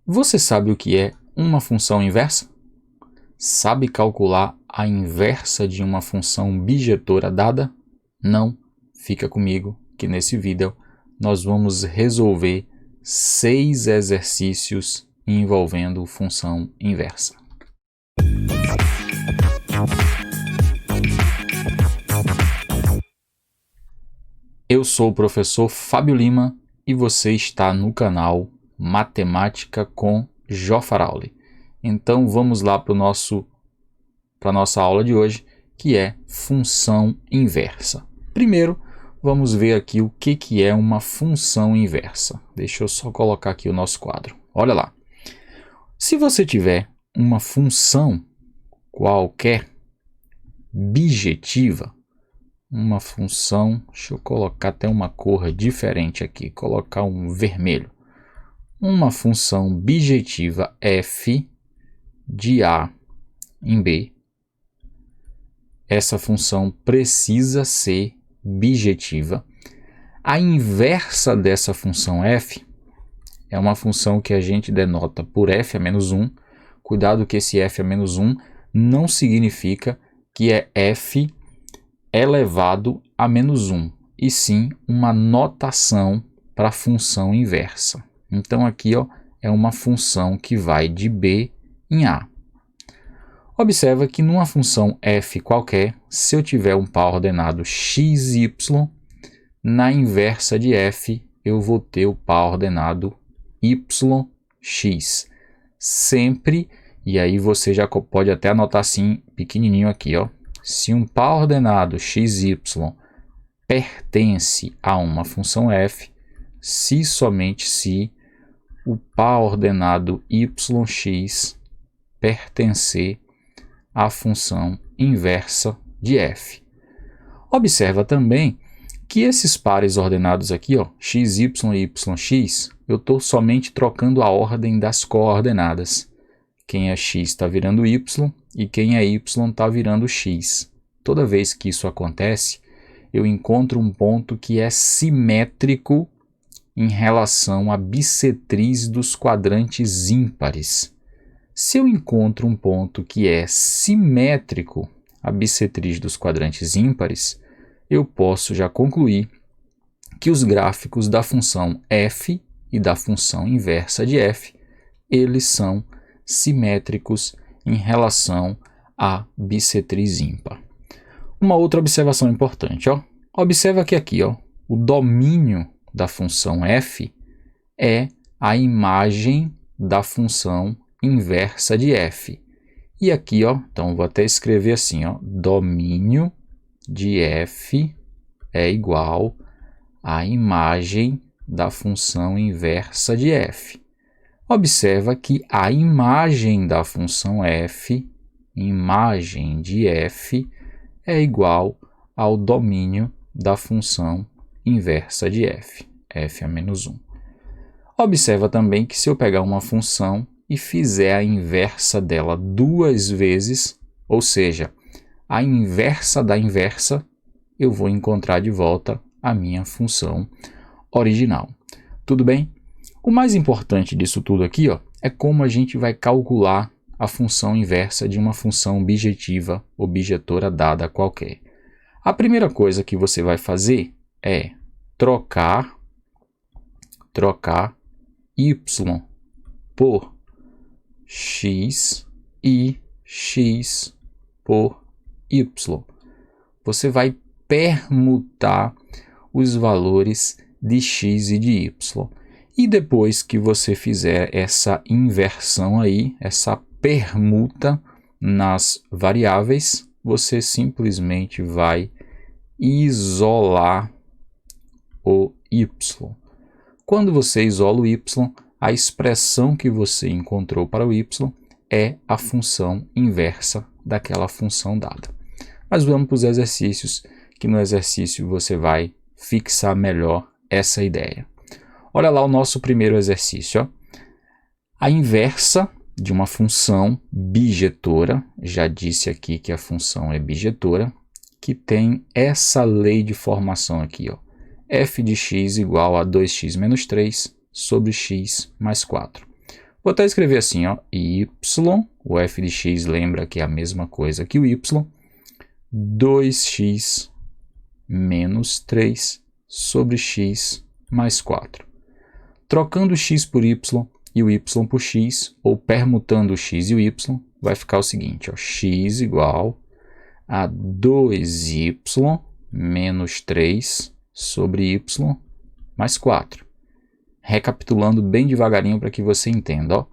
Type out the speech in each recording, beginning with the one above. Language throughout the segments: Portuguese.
Você sabe o que é uma função inversa? Sabe calcular a inversa de uma função bijetora dada? Não? Fica comigo que nesse vídeo nós vamos resolver 6 exercícios envolvendo função inversa. Eu sou o professor Fábio Lima e você está no canal Matemática com Jó Farauli. Então vamos lá para a nossa aula de hoje, que é função inversa. Primeiro, vamos ver aqui o que é uma função inversa. Deixa eu só colocar aqui o nosso quadro. Olha lá. Se você tiver uma função qualquer bijetiva, uma função, deixa eu colocar até uma cor diferente aqui, colocar um vermelho. Uma função bijetiva f de A em B, essa função precisa ser bijetiva. A inversa dessa função f é uma função que a gente denota por f a menos 1. Cuidado que esse f a menos 1 não significa que é f elevado a menos 1, e sim uma notação para a função inversa. Então aqui é uma função que vai de B em A. Observa que numa função f qualquer, se eu tiver um par ordenado x e y, na inversa de f eu vou ter o par ordenado yx. Sempre, e aí você já pode até anotar assim, pequenininho aqui, se um par ordenado xy pertence a uma função f, se e somente se o par ordenado yx pertencer à função inversa de f. Observa também que esses pares ordenados aqui, xy e yx, eu estou somente trocando a ordem das coordenadas. Quem é x está virando y e quem é y está virando x. Toda vez que isso acontece, eu encontro um ponto que é simétrico em relação à bissetriz dos quadrantes ímpares. Se eu encontro um ponto que é simétrico à bissetriz dos quadrantes ímpares, eu posso já concluir que os gráficos da função f e da função inversa de f, eles são simétricos em relação à bissetriz ímpar. Uma outra observação importante, observa que aqui, o domínio da função f é a imagem da função inversa de f. E aqui, então vou até escrever assim, domínio de f é igual à imagem da função inversa de f. Observa que a imagem da função f, imagem de f, é igual ao domínio da função inversa de f, f a menos 1. Observa também que se eu pegar uma função e fizer a inversa dela 2 vezes, ou seja, a inversa da inversa, eu vou encontrar de volta a minha função original. Tudo bem? O mais importante disso tudo aqui é como a gente vai calcular a função inversa de uma função bijetiva ou bijetora dada qualquer. A primeira coisa que você vai fazer é trocar y por x e x por y. Você vai permutar os valores de x e de y. E depois que você fizer essa inversão aí, essa permuta nas variáveis, você simplesmente vai isolar o y. Quando você isola o y, a expressão que você encontrou para o y é a função inversa daquela função dada. Mas vamos para os exercícios, que no exercício você vai fixar melhor essa ideia. Olha lá o nosso primeiro exercício. A inversa de uma função bijetora, já disse aqui que a função é bijetora, que tem essa lei de formação aqui, f de x igual a 2x menos 3 sobre x mais 4. Vou até escrever assim, ó, y, o f de x lembra que é a mesma coisa que o y, 2x menos 3 sobre x mais 4. Trocando x por y e o y por x, ou permutando o x e o y, vai ficar o seguinte, ó, x igual a 2y menos 3 sobre y mais 4. Recapitulando bem devagarinho para que você entenda. Ó.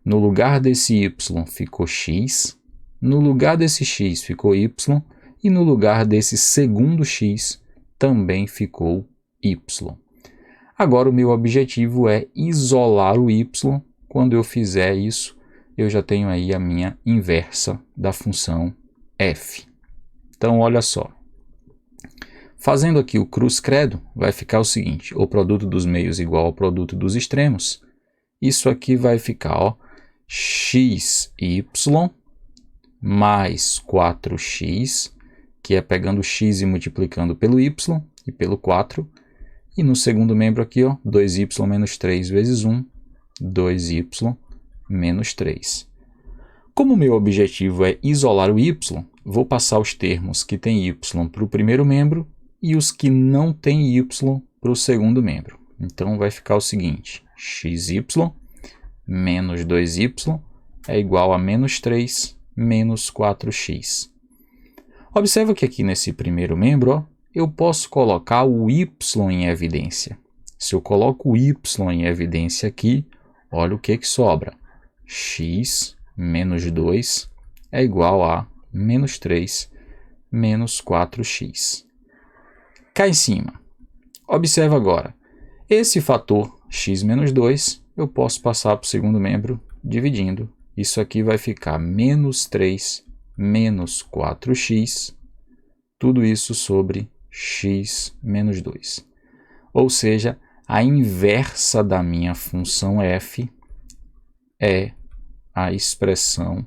No lugar desse y ficou x, no lugar desse x ficou y, e no lugar desse segundo x também ficou y. Agora o meu objetivo é isolar o y. Quando eu fizer isso, eu já tenho aí a minha inversa da função f. Então, olha só. Fazendo aqui o cruz credo, vai ficar o seguinte, o produto dos meios igual ao produto dos extremos. Isso aqui vai ficar, ó, xy mais 4x, que é pegando x e multiplicando pelo y e pelo 4. E no segundo membro aqui, ó, 2y menos 3 vezes 1, 2y menos 3. Como o meu objetivo é isolar o y, vou passar os termos que tem y para o primeiro membro e os que não tem y para o segundo membro. Então, vai ficar o seguinte, xy menos 2y é igual a menos 3 menos 4x. Observa que aqui nesse primeiro membro, ó, eu posso colocar o y em evidência. Se eu coloco o y em evidência aqui, olha o que sobra. X menos 2 é igual a menos 3 menos 4x. Cá em cima, observa agora, esse fator x menos 2 eu posso passar para o segundo membro dividindo. Isso aqui vai ficar menos 3 menos 4x, tudo isso sobre x menos 2. Ou seja, a inversa da minha função f é a expressão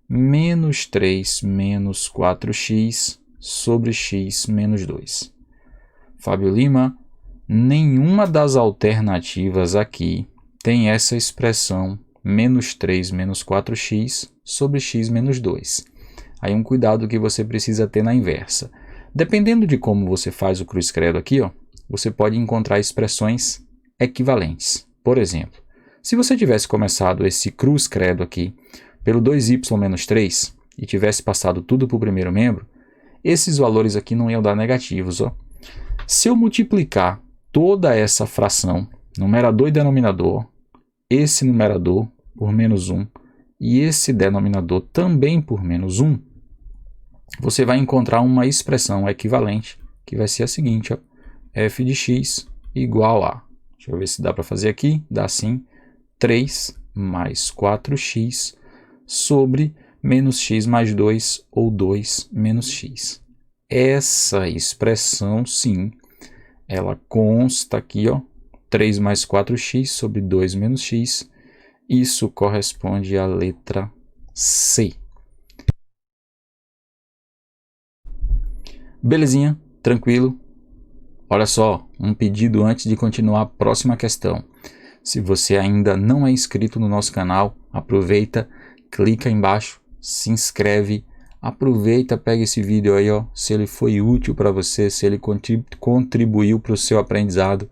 menos 3 menos 4x sobre x menos 2. Fábio Lima, nenhuma das alternativas aqui tem essa expressão menos 3 menos 4x sobre x menos 2. Aí um cuidado que você precisa ter na inversa. Dependendo de como você faz o cruz credo aqui, ó, você pode encontrar expressões equivalentes. Por exemplo, se você tivesse começado esse cruz credo aqui pelo 2y menos 3 e tivesse passado tudo para o primeiro membro, esses valores aqui não iam dar negativos. Ó. Se eu multiplicar toda essa fração, numerador e denominador, esse numerador por menos 1 e esse denominador também por menos 1, você vai encontrar uma expressão equivalente, que vai ser a seguinte, ó, f de x igual a, deixa eu ver se dá para fazer aqui, dá sim, 3 mais 4x sobre menos x mais 2 ou 2 menos x. Essa expressão, sim, ela consta aqui, ó, 3 mais 4x sobre 2 menos x. Isso corresponde à letra C. Belezinha? Tranquilo? Olha só, um pedido antes de continuar a próxima questão. Se você ainda não é inscrito no nosso canal, aproveita, clica aí embaixo, se inscreve, aproveita, pega esse vídeo aí, ó, se ele foi útil para você, se ele contribuiu para o seu aprendizado,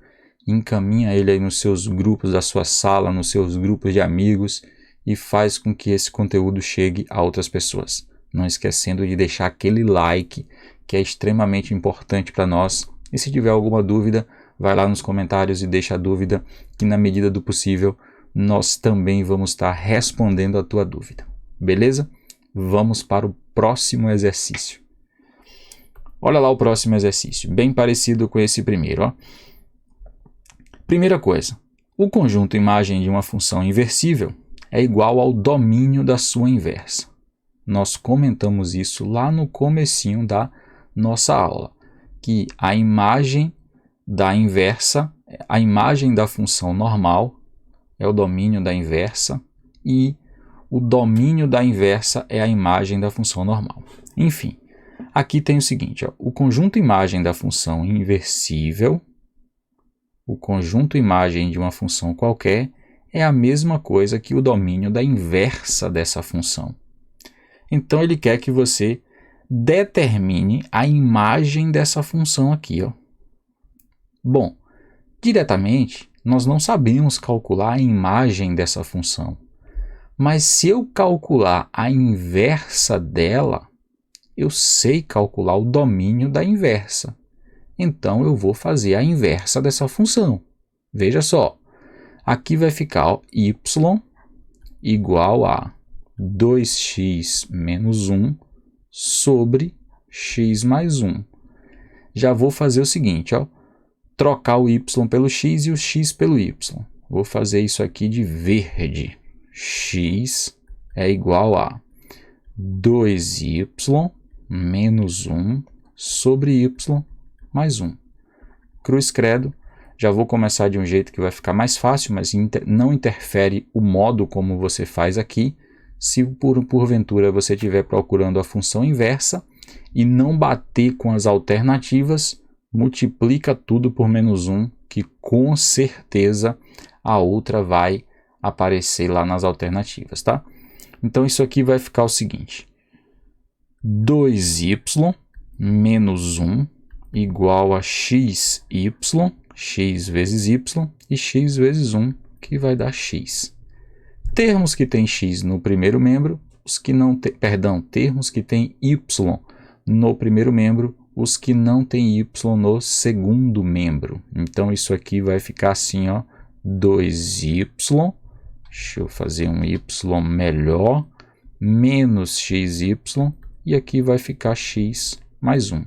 encaminha ele aí nos seus grupos da sua sala, nos seus grupos de amigos e faz com que esse conteúdo chegue a outras pessoas. Não esquecendo de deixar aquele like, que é extremamente importante para nós. E se tiver alguma dúvida, vai lá nos comentários e deixa a dúvida, que na medida do possível, nós também vamos estar respondendo a tua dúvida. Beleza? Vamos para o próximo exercício. Olha lá o próximo exercício, bem parecido com esse primeiro, ó. Primeira coisa, o conjunto imagem de uma função inversível é igual ao domínio da sua inversa. Nós comentamos isso lá no comecinho da nossa aula, que a imagem da inversa, a imagem da função normal é o domínio da inversa e o domínio da inversa é a imagem da função normal. Enfim, aqui tem o seguinte, ó, o conjunto imagem da função inversível, o conjunto imagem de uma função qualquer é a mesma coisa que o domínio da inversa dessa função. Então, ele quer que você determine a imagem dessa função aqui, ó. Bom, diretamente, nós não sabemos calcular a imagem dessa função. Mas se eu calcular a inversa dela, eu sei calcular o domínio da inversa. Então, eu vou fazer a inversa dessa função. Veja só, aqui vai ficar ó, y igual a 2x menos 1 sobre x mais 1. Já vou fazer o seguinte, ó, trocar o y pelo x e o x pelo y. Vou fazer isso aqui de verde. X é igual a 2y menos 1 sobre y mais 1. Cruz credo. Já vou começar de um jeito que vai ficar mais fácil, mas não interfere o modo como você faz aqui. Se porventura você estiver procurando a função inversa e não bater com as alternativas, multiplica tudo por menos 1, que com certeza a outra vai aparecer lá nas alternativas, tá? Então isso aqui vai ficar o seguinte: 2y menos 1 igual a xy, x vezes y, e x vezes 1, que vai dar x. Termos que têm x no primeiro membro, termos que têm y no primeiro membro, os que não têm y no segundo membro. Então isso aqui vai ficar assim, ó, 2y, deixa eu fazer um y melhor, menos xy, e aqui vai ficar x mais 1.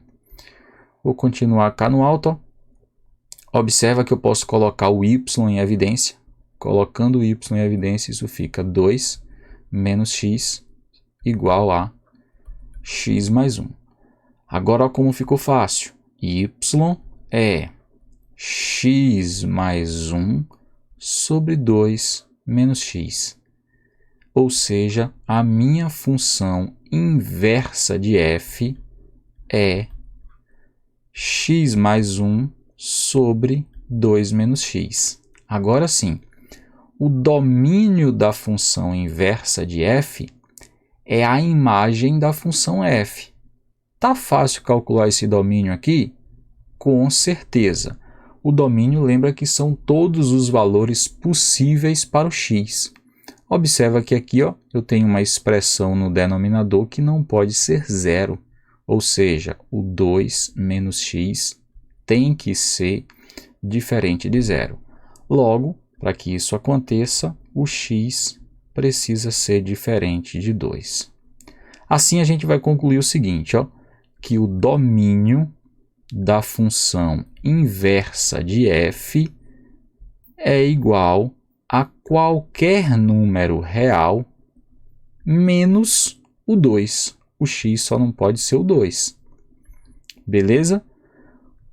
Vou continuar cá no alto, ó. Observa que eu posso colocar o y em evidência. Colocando o y em evidência, isso fica 2 menos x igual a x mais 1. Agora, olha como ficou fácil. Y é x mais 1 sobre 2 menos x. Ou seja, a minha função inversa de f é x mais 1 sobre 2 menos x. Agora sim, o domínio da função inversa de f é a imagem da função f. Tá fácil calcular esse domínio aqui? Com certeza. O domínio lembra que são todos os valores possíveis para o x. Observa que aqui ó, eu tenho uma expressão no denominador que não pode ser zero. Ou seja, o 2 menos x tem que ser diferente de zero. Logo, para que isso aconteça, o x precisa ser diferente de 2. Assim, a gente vai concluir o seguinte, ó, que o domínio da função inversa de f é igual a qualquer número real menos o 2. O x só não pode ser o 2. Beleza?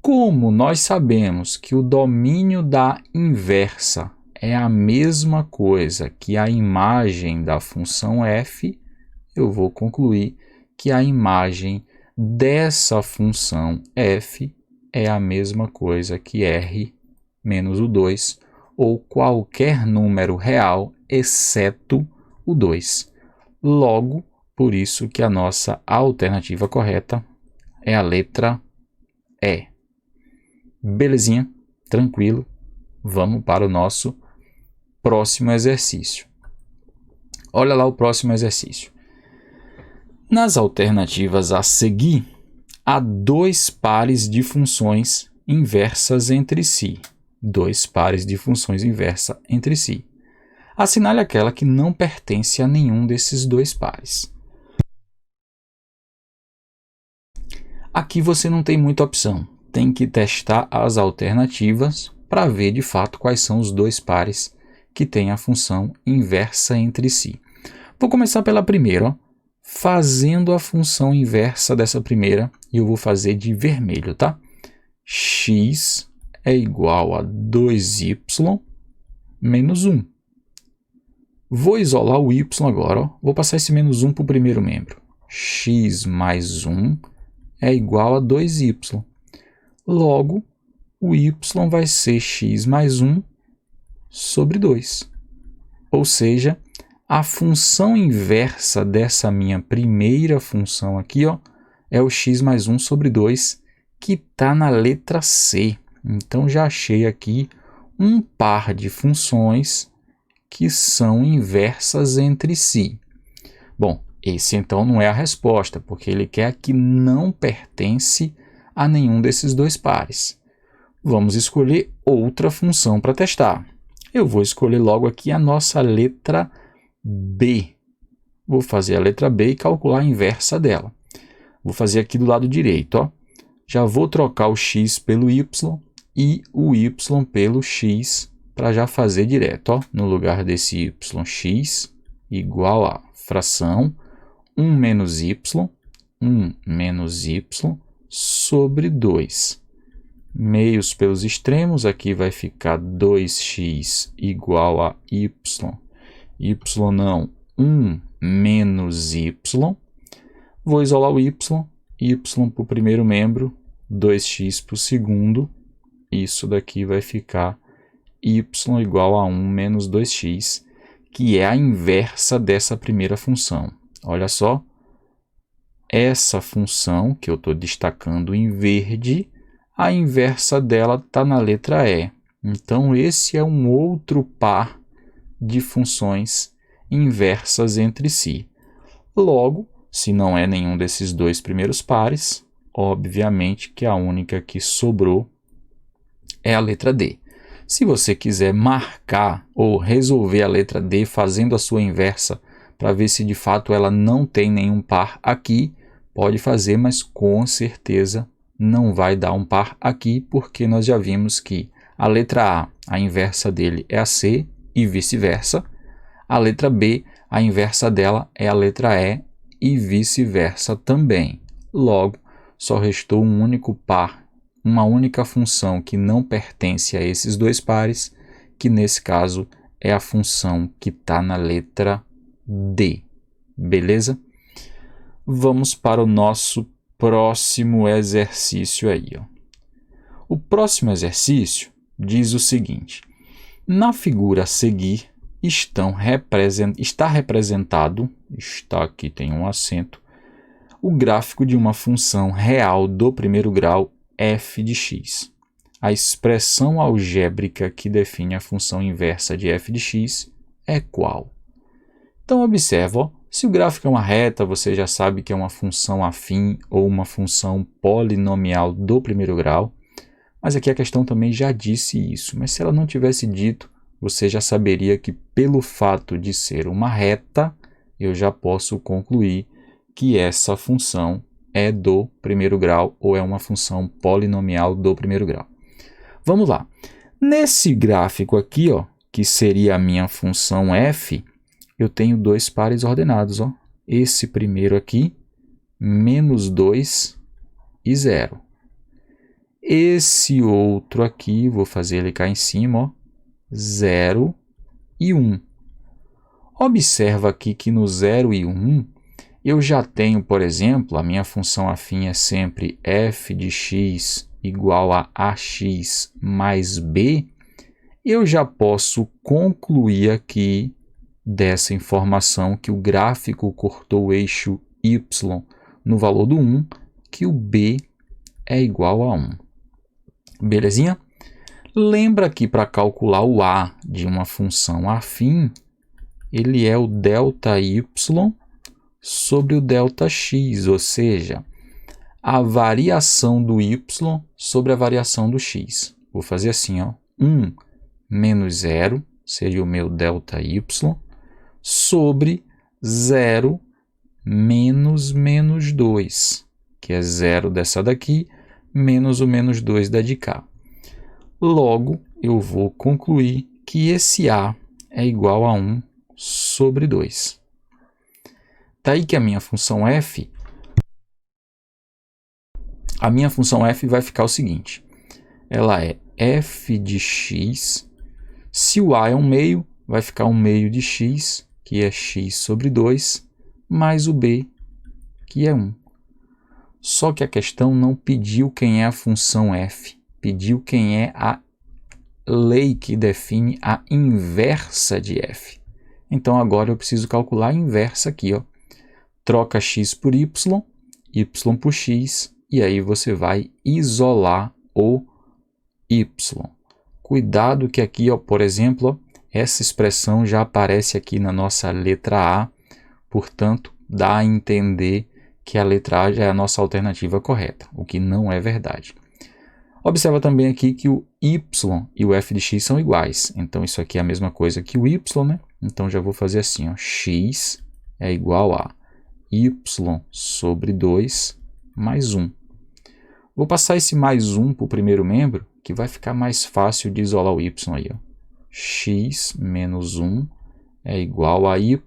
Como nós sabemos que o domínio da inversa é a mesma coisa que a imagem da função f, eu vou concluir que a imagem dessa função f é a mesma coisa que r menos o 2, ou qualquer número real, exceto o 2. Logo, por isso que a nossa alternativa correta é a letra E. Belezinha? Tranquilo? Vamos para o nosso próximo exercício. Olha lá o próximo exercício. Nas alternativas a seguir, há dois pares de funções inversas entre si. Dois pares de funções inversas entre si. Assinale aquela que não pertence a nenhum desses dois pares. Aqui você não tem muita opção. Tem que testar as alternativas para ver de fato quais são os dois pares que têm a função inversa entre si. Vou começar pela primeira, ó, fazendo a função inversa dessa primeira, e eu vou fazer de vermelho, tá? X é igual a 2y menos 1. Vou isolar o y agora, ó. Vou passar esse menos 1 para o primeiro membro. X mais 1 é igual a 2y. Logo, o y vai ser x mais 1 sobre 2. Ou seja, a função inversa dessa minha primeira função aqui, ó, é o x mais 1 sobre 2, que está na letra C. Então, já achei aqui um par de funções que são inversas entre si. Bom, esse então não é a resposta, porque ele quer que não pertence a nenhum desses dois pares. Vamos escolher outra função para testar. Eu vou escolher logo aqui a nossa letra B. Vou fazer a letra B e calcular a inversa dela. Vou fazer aqui do lado direito, ó. Já vou trocar o x pelo y e o y pelo x para já fazer direto, ó. No lugar desse y, x igual a fração 1 menos y sobre 2. Meios pelos extremos, aqui vai ficar 2x igual a y não, 1 menos y. Vou isolar o y para o primeiro membro, 2x para o segundo. Isso daqui vai ficar y igual a 1 menos 2x, que é a inversa dessa primeira função. Olha só, essa função que eu estou destacando em verde, a inversa dela está na letra E. Então, esse é um outro par de funções inversas entre si. Logo, se não é nenhum desses dois primeiros pares, obviamente que a única que sobrou é a letra D. Se você quiser marcar ou resolver a letra D fazendo a sua inversa para ver se de fato ela não tem nenhum par aqui, pode fazer, mas com certeza não vai dar um par aqui, porque nós já vimos que a letra A inversa dele é a C e vice-versa. A letra B, a inversa dela é a letra E e vice-versa também. Logo, só restou um único par, uma única função que não pertence a esses dois pares, que nesse caso é a função que está na letra D. Beleza? Vamos para o nosso próximo exercício aí, ó. O próximo exercício diz o seguinte: na figura a seguir está representado, aqui tem um acento, o gráfico de uma função real do primeiro grau f de x. A expressão algébrica que define a função inversa de f de x é qual? Então, observa, ó, se o gráfico é uma reta, você já sabe que é uma função afim ou uma função polinomial do primeiro grau. Mas aqui a questão também já disse isso. Mas se ela não tivesse dito, você já saberia que pelo fato de ser uma reta, eu já posso concluir que essa função é do primeiro grau ou é uma função polinomial do primeiro grau. Vamos lá. Nesse gráfico aqui, ó, que seria a minha função f, eu tenho dois pares ordenados, ó. Esse primeiro aqui, menos 2 e 0. Esse outro aqui, vou fazer ele cá em cima, ó, 0 e 1. Observa aqui que no 0 e 1, eu já tenho, por exemplo, a minha função afim é sempre f de x igual a ax mais b. Eu já posso concluir aqui dessa informação que o gráfico cortou o eixo y no valor do 1, que o b é igual a 1. Belezinha? Lembra que para calcular o a de uma função afim, ele é o ΔY sobre o ΔX, ou seja, a variação do y sobre a variação do x. Vou fazer assim, ó, 1 menos 0 seria o meu ΔY, sobre 0 menos 2, que é 0 dessa daqui, menos o menos 2 da de cá. Logo, eu vou concluir que esse A é igual a 1 sobre 2. Daí que a minha função f vai ficar o seguinte: ela é f de x, se o A é um meio, vai ficar um meio de x, que é x sobre 2, mais o b, que é 1. Só que a questão não pediu quem é a função f, pediu quem é a lei que define a inversa de f. Então agora eu preciso calcular a inversa aqui, ó. Troca x por y por x, e aí você vai isolar o y. Cuidado que aqui, ó, por exemplo, ó, essa expressão já aparece aqui na nossa letra A, portanto, dá a entender que a letra A já é a nossa alternativa correta, o que não é verdade. Observa também aqui que o y e o f de x são iguais, então isso aqui é a mesma coisa que o y, né? Então já vou fazer assim, ó, x é igual a y sobre 2 mais 1. Vou passar esse mais 1 para o primeiro membro, que vai ficar mais fácil de isolar o y aí, ó. X menos 1 é igual a y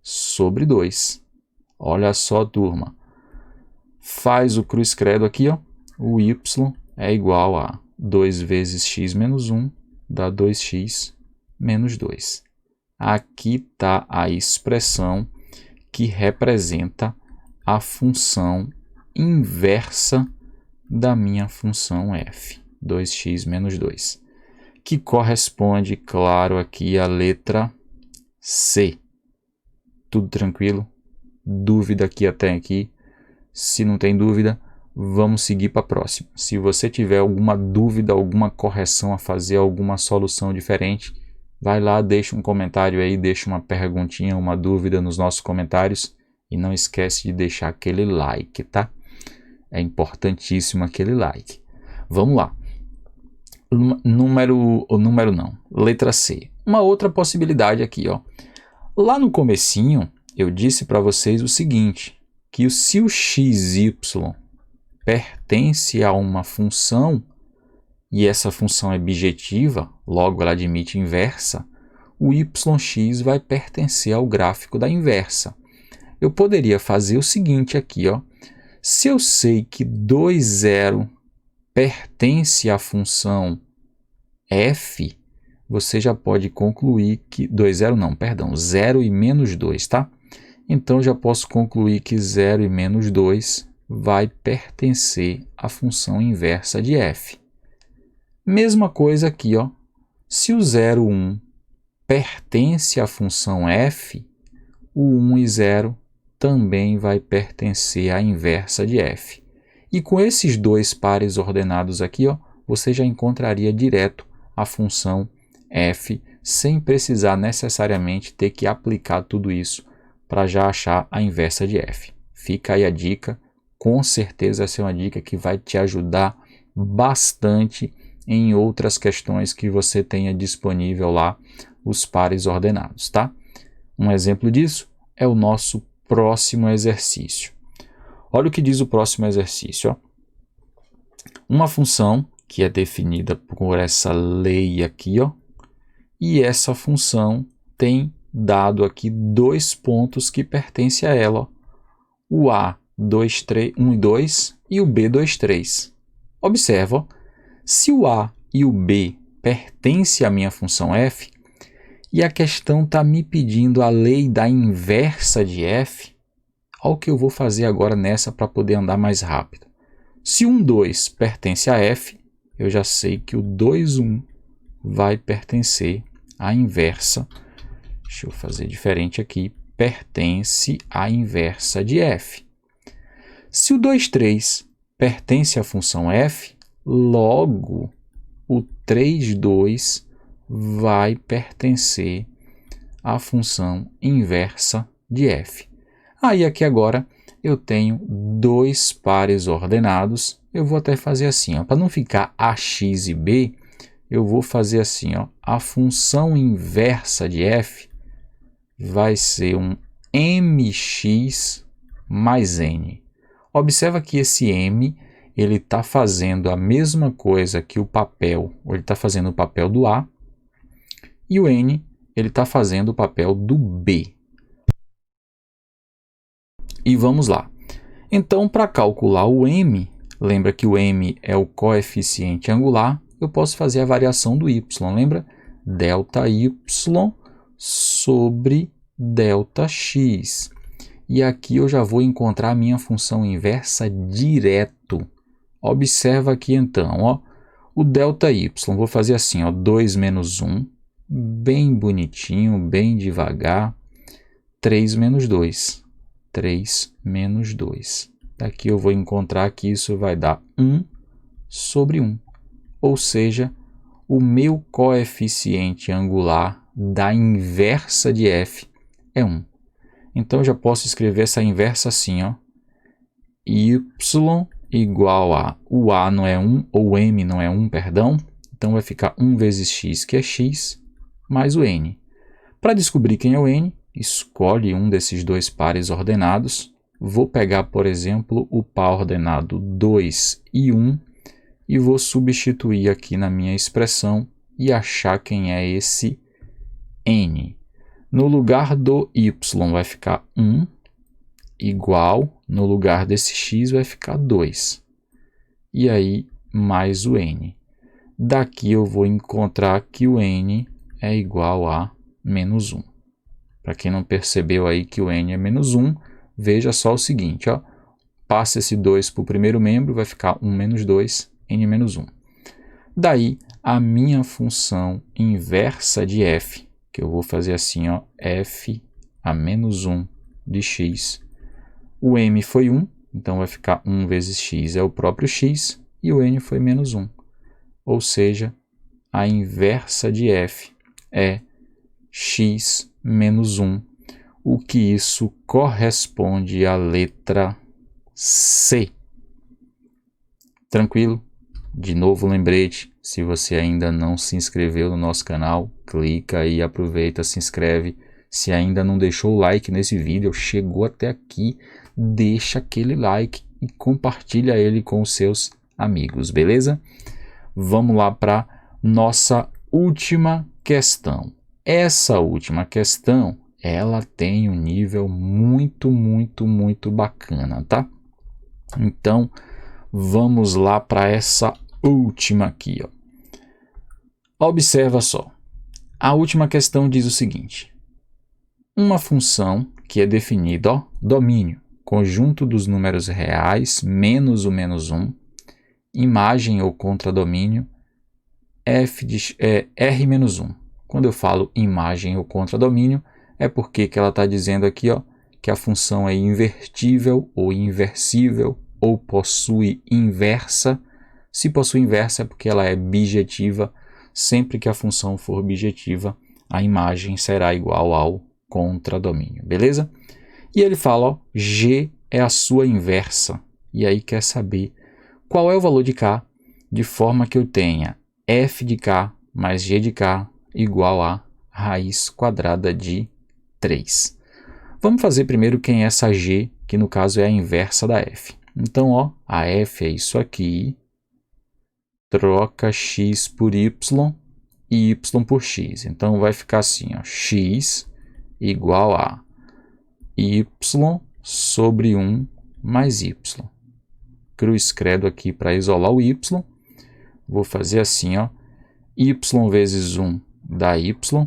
sobre 2. Olha só, turma. Faz o cruz credo aqui, ó. O y é igual a 2 vezes x menos 1, dá 2x menos 2. Aqui está a expressão que representa a função inversa da minha função f, 2x menos 2, que corresponde, claro, aqui à letra C. Tudo tranquilo? Dúvida aqui até aqui? Se não tem dúvida, vamos seguir para a próxima. Se você tiver alguma dúvida, alguma correção a fazer, alguma solução diferente, vai lá, deixa um comentário aí, deixa uma perguntinha, uma dúvida nos nossos comentários e não esquece de deixar aquele like, tá? É importantíssimo aquele like. Vamos lá. Letra C. Uma outra possibilidade aqui, ó. Lá no comecinho, eu disse para vocês o seguinte, que se o xy pertence a uma função, e essa função é bijetiva, logo ela admite inversa, o yx vai pertencer ao gráfico da inversa. Eu poderia fazer o seguinte aqui, ó. Se eu sei que 2, 0 pertence à função f, você já pode concluir que 0 e menos 2, tá? Então já posso concluir que 0 e menos 2 vai pertencer à função inversa de f. Mesma coisa aqui, ó. Se o 0, 1 pertence à função f, o 1 e 0 também vai pertencer à inversa de f. E com esses dois pares ordenados aqui, ó, você já encontraria direto a função f, sem precisar necessariamente ter que aplicar tudo isso para já achar a inversa de f. Fica aí a dica, com certeza essa é uma dica que vai te ajudar bastante em outras questões que você tenha disponível lá, os pares ordenados, tá? Um exemplo disso é o nosso próximo exercício. Olha o que diz o próximo exercício, ó. Uma função que é definida por essa lei aqui, ó, e essa função tem dado aqui dois pontos que pertencem a ela, ó. O A 2, 3, 1 e 2 e o B 2, 3. Observa, ó, se o A e o B pertencem à minha função f, e a questão está me pedindo a lei da inversa de f, olha o que eu vou fazer agora nessa para poder andar mais rápido. Se 1, 2 pertence a f, eu já sei que o 2, 1 vai pertencer à inversa. Deixa eu fazer diferente aqui. Pertence à inversa de f. Se o 2, 3 pertence à função f, logo o 3, 2 vai pertencer à função inversa de f. Aí aqui agora eu tenho dois pares ordenados. Eu vou até fazer assim, para não ficar ax e b, eu vou fazer assim, ó, a função inversa de f vai ser um mx mais n. Observa que esse m ele está fazendo a mesma coisa que o papel, ou ele está fazendo o papel do A, e o n ele está fazendo o papel do B. E vamos lá. Então, para calcular o m, lembra que o m é o coeficiente angular, eu posso fazer a variação do y, lembra? Delta y sobre delta x. E aqui eu já vou encontrar a minha função inversa direto. Observa aqui então, ó, o delta y, vou fazer assim, ó, 2 menos 1, bem bonitinho, bem devagar. 3 menos 2. 3 menos 2. Daqui eu vou encontrar que isso vai dar 1 sobre 1. Ou seja, o meu coeficiente angular da inversa de f é 1. Então, eu já posso escrever essa inversa assim, ó. Y igual a... O a não é 1, ou o m não é 1, perdão. Então, vai ficar 1 vezes x, que é x, mais o n. Para descobrir quem é o n, escolhe um desses dois pares ordenados. Vou pegar, por exemplo, o par ordenado 2 e 1 e vou substituir aqui na minha expressão e achar quem é esse n. No lugar do y vai ficar 1 igual, no lugar desse x vai ficar 2. E aí, mais o n. Daqui eu vou encontrar que o n é igual a menos 1. Para quem não percebeu aí que o n é menos 1, veja só o seguinte, ó. Passa esse 2 para o primeiro membro, vai ficar 1 menos 2, n menos 1. Daí, a minha função inversa de f, que eu vou fazer assim, ó, f a menos 1 de x. O m foi 1, então vai ficar 1 vezes x é o próprio x, e o n foi menos 1. Ou seja, a inversa de f é x menos 1, o que isso corresponde à letra C. Tranquilo? De novo, lembrete, se você ainda não se inscreveu no nosso canal, clica aí, aproveita, se inscreve. Se ainda não deixou o like nesse vídeo, chegou até aqui, deixa aquele like e compartilha ele com os seus amigos, beleza? Vamos lá para nossa última questão. Essa última questão, ela tem um nível muito bacana, tá? Então, vamos lá para essa última aqui, ó. Observa só. A última questão diz o seguinte. Uma função que é definida, ó, domínio, conjunto dos números reais menos o menos 1, imagem ou contradomínio, R menos 1. Quando eu falo imagem ou contradomínio, é porque que ela está dizendo aqui, ó, que a função é invertível ou inversível ou possui inversa. Se possui inversa é porque ela é bijetiva. Sempre que a função for bijetiva, a imagem será igual ao contradomínio, beleza? E ele fala, ó, G é a sua inversa. E aí quer saber qual é o valor de K, de forma que eu tenha f de K mais g de K igual a raiz quadrada de 3. Vamos fazer primeiro quem é essa g, que no caso é a inversa da f. Então, ó, a f é isso aqui, troca x por y e y por x. Então, vai ficar assim, ó, x igual a y sobre 1 mais y. Cruz credo aqui para isolar o y. Vou fazer assim, ó, y vezes 1 dá y,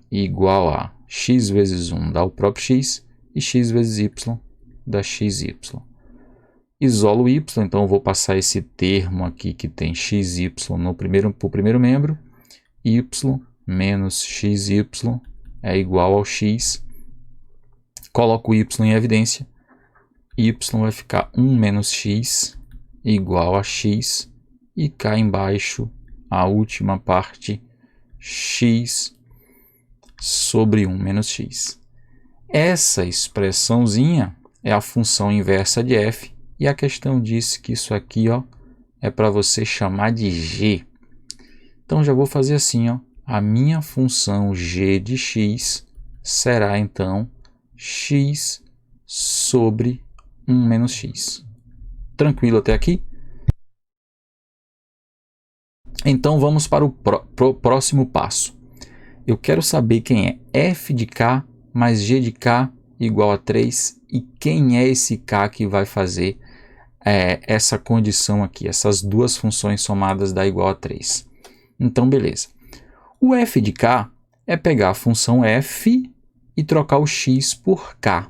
igual a x vezes 1 dá o próprio x, e x vezes y dá xy. Isolo o y, então eu vou passar esse termo aqui que tem xy para o primeiro membro, y menos xy é igual ao x, coloco o y em evidência, y vai ficar 1 menos x igual a x, e cá embaixo a última parte, x sobre 1 menos x. Essa expressãozinha é a função inversa de f, e a questão diz que isso aqui, ó, é para você chamar de g. Então, já vou fazer assim, ó, a minha função g de x será, então, x sobre 1 menos x. Tranquilo até aqui? Então, vamos para o próximo passo. Eu quero saber quem é f de k mais g de k igual a 3 e quem é esse k que vai fazer essa condição aqui, essas duas funções somadas dá igual a 3. Então, beleza. O f de k é pegar a função f e trocar o x por k.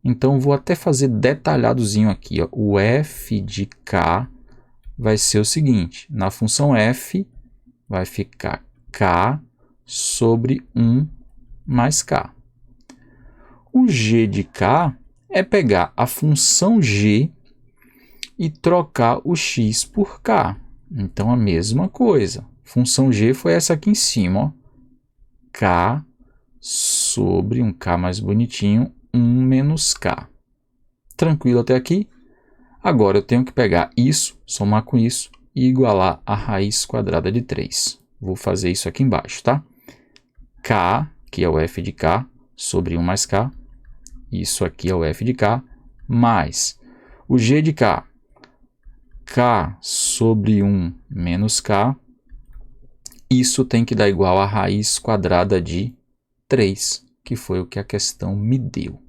Então, vou até fazer detalhadozinho aqui, ó. O f de k vai ser o seguinte, na função f vai ficar k sobre 1 mais k. O g de k é pegar a função g e trocar o x por k. Então, a mesma coisa. Função g foi essa aqui em cima, ó. K sobre um k mais bonitinho, 1 menos k. Tranquilo até aqui? Agora eu tenho que pegar isso, somar com isso e igualar a raiz quadrada de 3. Vou fazer isso aqui embaixo, tá? K, que é o f de k, sobre 1 mais k. Isso aqui é o f de k, mais o g de k. K sobre 1 menos k. Isso tem que dar igual a raiz quadrada de 3, que foi o que a questão me deu.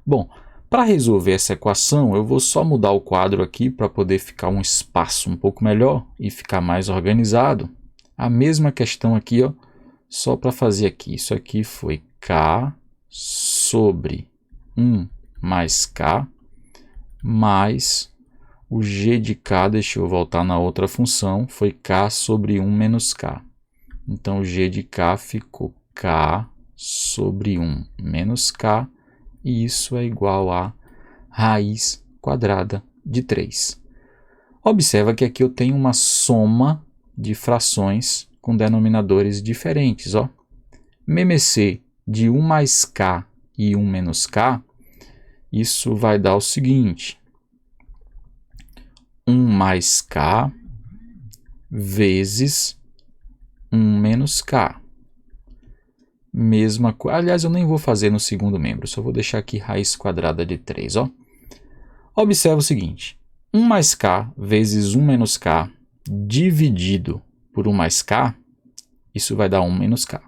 Bom, para resolver essa equação, eu vou só mudar o quadro aqui para poder ficar um espaço um pouco melhor e ficar mais organizado. A mesma questão aqui, ó, só para fazer aqui. Isso aqui foi k sobre 1 mais k, mais o g de k, deixa eu voltar na outra função, foi k sobre 1 menos k. Então, o g de k ficou k sobre 1 menos k, e isso é igual a raiz quadrada de 3. Observa que aqui eu tenho uma soma de frações com denominadores diferentes. Ó. MMC de 1 mais k e 1 menos k, isso vai dar o seguinte: 1 mais k vezes 1 menos k. Mesma coisa. Aliás, eu nem vou fazer no segundo membro, só vou deixar aqui raiz quadrada de 3. Ó. Observa o seguinte: 1 mais k vezes 1 menos k dividido por 1 mais k, isso vai dar 1 menos k.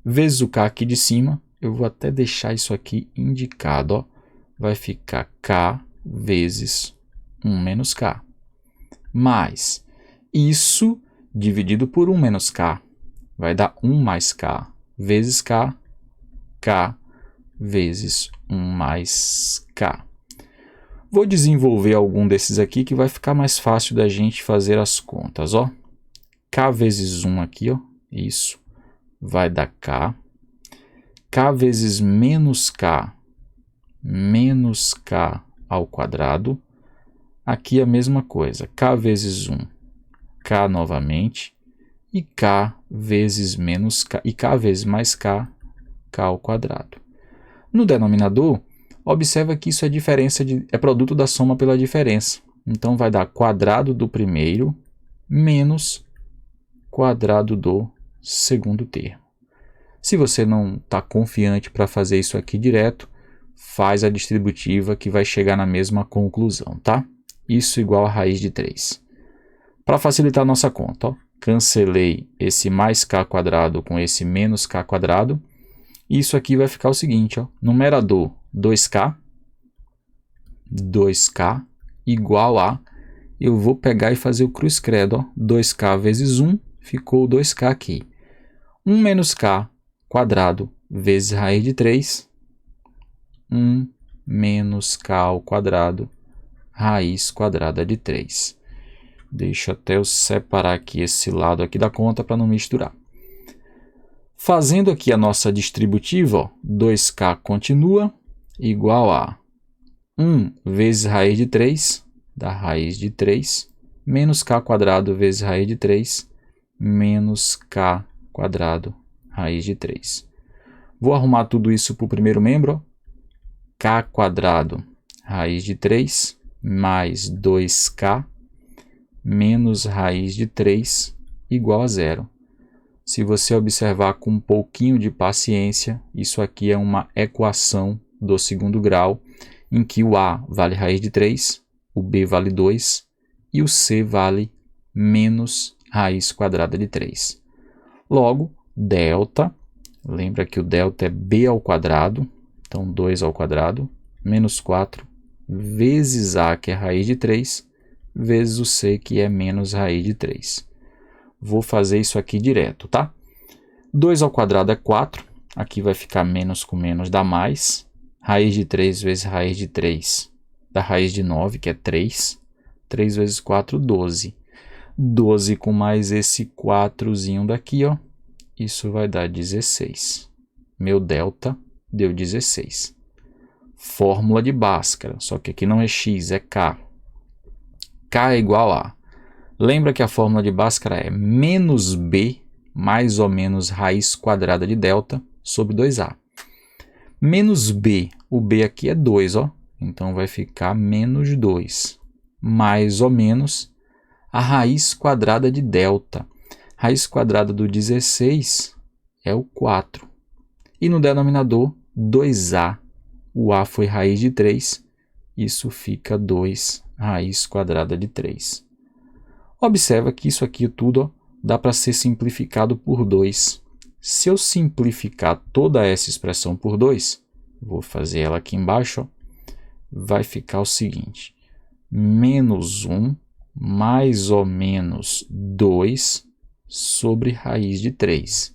Vezes o k aqui de cima, eu vou até deixar isso aqui indicado. Ó. Vai ficar k vezes 1 menos k. Mais isso dividido por 1 menos k, vai dar 1 mais k vezes k, k vezes 1 mais k. Vou desenvolver algum desses aqui que vai ficar mais fácil da gente fazer as contas. Ó. K vezes 1 aqui, ó, isso, vai dar k. K vezes menos k ao quadrado. Aqui a mesma coisa, k vezes 1, k novamente, e k vezes menos k, e k vezes mais k, k ao quadrado. No denominador, observa que isso é produto da soma pela diferença. Então, vai dar quadrado do primeiro menos quadrado do segundo termo. Se você não está confiante para fazer isso aqui direto, faz a distributiva que vai chegar na mesma conclusão, tá? Isso igual a raiz de 3. Para facilitar a nossa conta, ó, cancelei esse mais k quadrado com esse menos k quadrado. Isso aqui vai ficar o seguinte, ó, numerador 2k igual a, eu vou pegar e fazer o cruz credo, ó, 2k vezes 1, ficou 2k aqui. 1 menos k quadrado vezes raiz de 3, 1 menos k ao quadrado, raiz quadrada de 3. Deixa até eu separar aqui esse lado aqui da conta para não misturar. Fazendo aqui a nossa distributiva, ó, 2k continua igual a 1 vezes raiz de 3, da raiz de 3, menos k quadrado vezes raiz de 3, menos k quadrado, raiz de 3. Vou arrumar tudo isso para o primeiro membro. Ó. K quadrado, raiz de 3, mais 2k, menos raiz de 3, igual a 0. Se você observar com um pouquinho de paciência, isso aqui é uma equação do segundo grau, em que o a vale raiz de 3, o b vale 2 e o c vale menos raiz quadrada de 3. Logo, delta, lembra que o delta é b ao quadrado, então 2 ao quadrado, menos 4, vezes a, que é raiz de 3, vezes o c, que é menos raiz de 3. Vou fazer isso aqui direto, tá? 2 ao quadrado é 4, aqui vai ficar menos com menos dá mais. Raiz de 3 vezes raiz de 3 dá raiz de 9, que é 3. 3 vezes 4, 12. 12 com mais esse 4zinho daqui, ó, isso vai dar 16. Meu delta deu 16. Fórmula de Bhaskara, só que aqui não é x, é k. K é igual a... Lembra que a fórmula de Bhaskara é menos b, mais ou menos raiz quadrada de delta, sobre 2a. Menos b, o b aqui é 2, ó. Então vai ficar menos 2, mais ou menos a raiz quadrada de delta. Raiz quadrada do 16 é o 4. E no denominador, 2a. O a foi raiz de 3, isso fica 2 raiz quadrada de 3. Observa que isso aqui tudo ó, dá para ser simplificado por 2. Se eu simplificar toda essa expressão por 2, vou fazer ela aqui embaixo, ó, vai ficar o seguinte, menos 1 mais ou menos 2 sobre raiz de 3.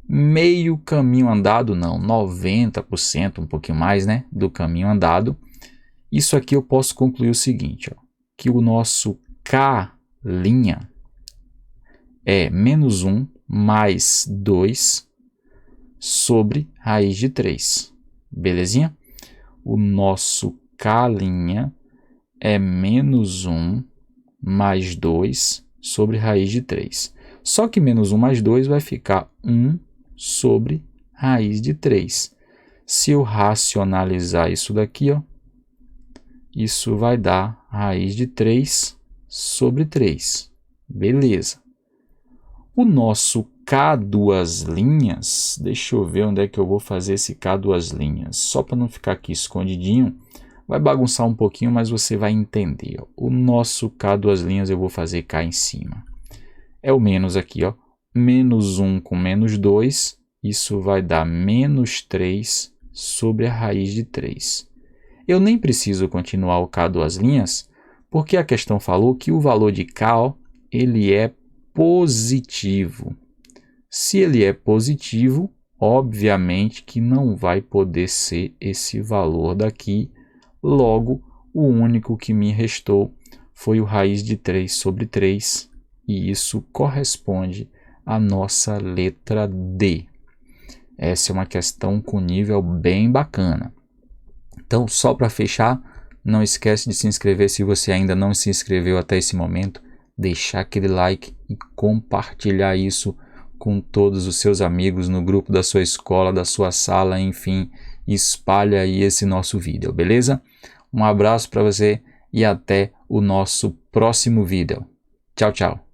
Meio caminho andado, não, 90%, um pouquinho mais, né, do caminho andado. Isso aqui eu posso concluir o seguinte, ó, que o nosso K' é menos 1 mais 2 sobre raiz de 3. Belezinha? O nosso K' é menos 1 mais 2 sobre raiz de 3. Só que menos 1 mais 2 vai ficar 1 sobre raiz de 3. Se eu racionalizar isso daqui, ó, isso vai dar raiz de 3 sobre 3. Beleza. O nosso K duas linhas, deixa eu ver onde é que eu vou fazer esse K duas linhas. Só para não ficar aqui escondidinho, vai bagunçar um pouquinho, mas você vai entender. Ó. O nosso K duas linhas eu vou fazer cá em cima. É o menos aqui, ó. Menos 1 com menos 2, isso vai dar menos 3 sobre a raiz de 3. Eu nem preciso continuar o K duas linhas, porque a questão falou que o valor de K, ó, ele é positivo. Se ele é positivo, obviamente que não vai poder ser esse valor daqui. Logo, o único que me restou foi o raiz de 3 sobre 3, e isso corresponde à nossa letra D. Essa é uma questão com nível bem bacana. Então, só para fechar, não esquece de se inscrever se você ainda não se inscreveu até esse momento, deixar aquele like e compartilhar isso com todos os seus amigos no grupo da sua escola, da sua sala, enfim, espalha aí esse nosso vídeo, beleza? Um abraço para você e até o nosso próximo vídeo. Tchau, tchau.